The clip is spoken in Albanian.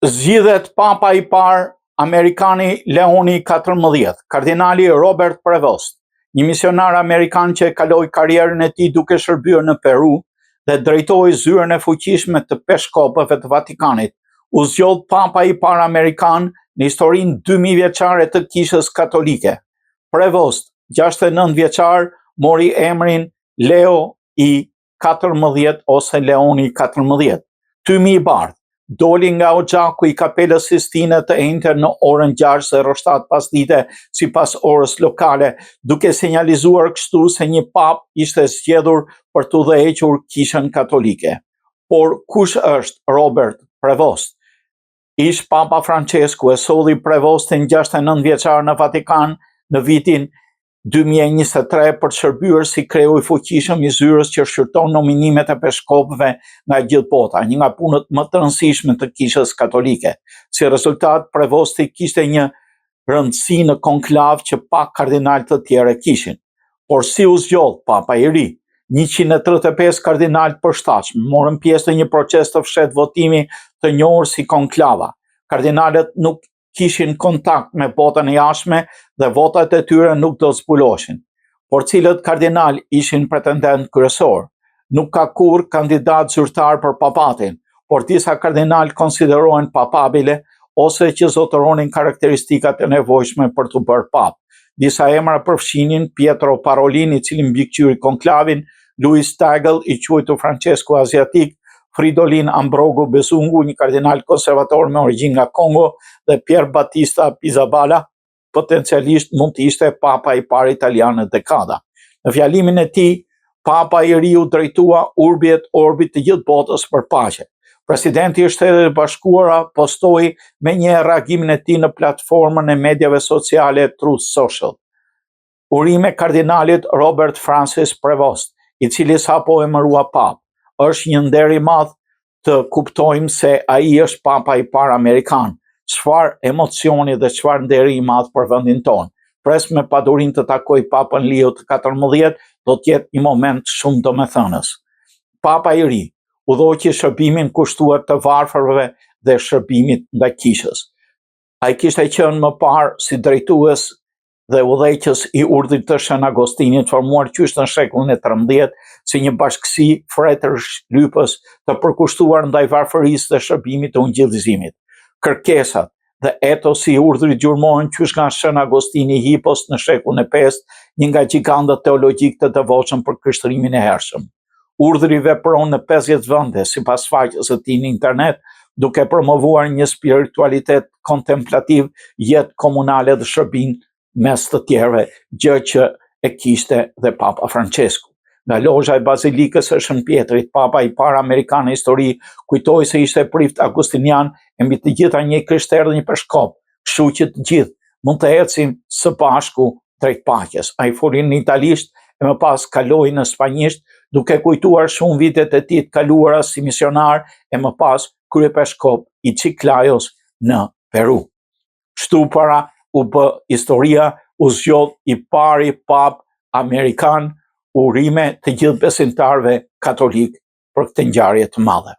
Zgjidhet papa I parë Amerikani Leoni XIV, kardinali Robert Prevost, një misionar amerikan që kaloi karrierën e tij duke shërbyer në Peru dhe drejtoi zyrën e fuqishme të peshkopëve të Vatikanit. U zgjodh papa I parë amerikan në historinë 2000 vjeçare të Kishës Katolike. Prevost, 69 vjeçar, mori emrin Leo I 14 ose Leoni 14. Tymi I bardhë doli nga oxhaku I kapelës Sistine të Enjtë në orën 6:07 pasdite sipas orës lokale, duke sinjalizuar kështu se një pap ishte zgjedhur për të udhëhequr Kishën Katolike. Por kush është Robert Prevost? Ish Papa Francesku e solli Prevostin 69 vjeçar në Vatikan në vitin 2023 për të shërbyer si kreu I fuqishëm I zyrës që shqyrton nominimet e peshkopëve nga gjithë bota, një nga punët më të rëndësishme të Kishës Katolike. Si rezultat, Prevosti kishte një rëndësi në konklav që pak kardinal të tjerë kishin. Por si u zgjodh papa I ri? 135 kardinal përshtatshëm morën pjesë në një proces të fshehtë votimi të njohur si konklava. Kardinalet nuk kishin kontakt me botën e jashtme dhe votat e tyre nuk do zbuloshin. Por cilët kardinal ishin pretendent kryesor? Nuk ka kur kandidat zyrtar për papatin, por disa kardinal konsiderohen papabile ose që zotëronin karakteristikat e nevojshme për të bërë pap. Disa emra përfshinin Pietro Parolin, I cili mbikëqyri konklavin, Luis Tagle, I quajtur Francesco Asiatik, Fridolin Ambrogo Besungu, një kardinal konservator me origjinë nga Kongo, dhe Pier Battista Pizzaballa, potencialisht mund të ishte papa I parë italian në dekada. Në fjalimin e tij, papa I ri u drejtua urbi et orbi të gjithë botës për paqe. Presidenti I Shtetit Bashkuara postoi menjëherë reagimin e tij në platformën e mediave sociale Truth Social. Urime kardinalit Robert Francis Prevost, I cili sapo emërua pap. Është një nder I madh të kuptojmë se ai është papa I parë amerikan. Çfarë emocioni dhe çfarë nderi I madh për vendin tonë. Pres me padurinë të takoj papën Leo të 14, do të jetë një moment shumë domethënës. Papa I ri udhëhoqi shërbimin kushtuar të varfërve dhe shërbimit ndaj kishës. Ai kishte qenë më parë si drejtues dhe udhëheqës I urdhrit të Shën Agostinit, formuar qysh në shekullin e 13 si një bashkësi fretësh lypës të përkushtuar ndaj varfërisë dhe shërbimit të ungjillëzimit. Kërkesat dhe etosi I urdhrit gjurmohen qysh nga Shën Agostini Hippos në shekullin e 5, një nga gjigantët teologjik të devotshëm për krishterimin e hershëm. Urdhri vepron në 50 vende sipas faqes së tij në internet, duke promovuar një spiritualitet kontemplativ, jetë komunale dhe shërbim mes të tjerëve, gjë që e kishte dhe Papa Francesku. Nga lozha e Bazilikës së Shën Pjetrit, papa I parë amerikan në histori kujtoi se ishte prift agustinian e mbi të gjitha një krishter dhe një peshkop, kështu që të gjithë mund të ecim së bashku drejt paqes. Ai foli në italisht e më pas kaloi në spanjisht, duke kujtuar shumë vitet e tij të kaluara si misionar e më pas kryepeshkop I Chiclayos në Peru. Kështu para u bë historia, u zgjodh I pari pap amerikan, urime të gjithë besimtarëve katolik për këtë ngjarje të madhe.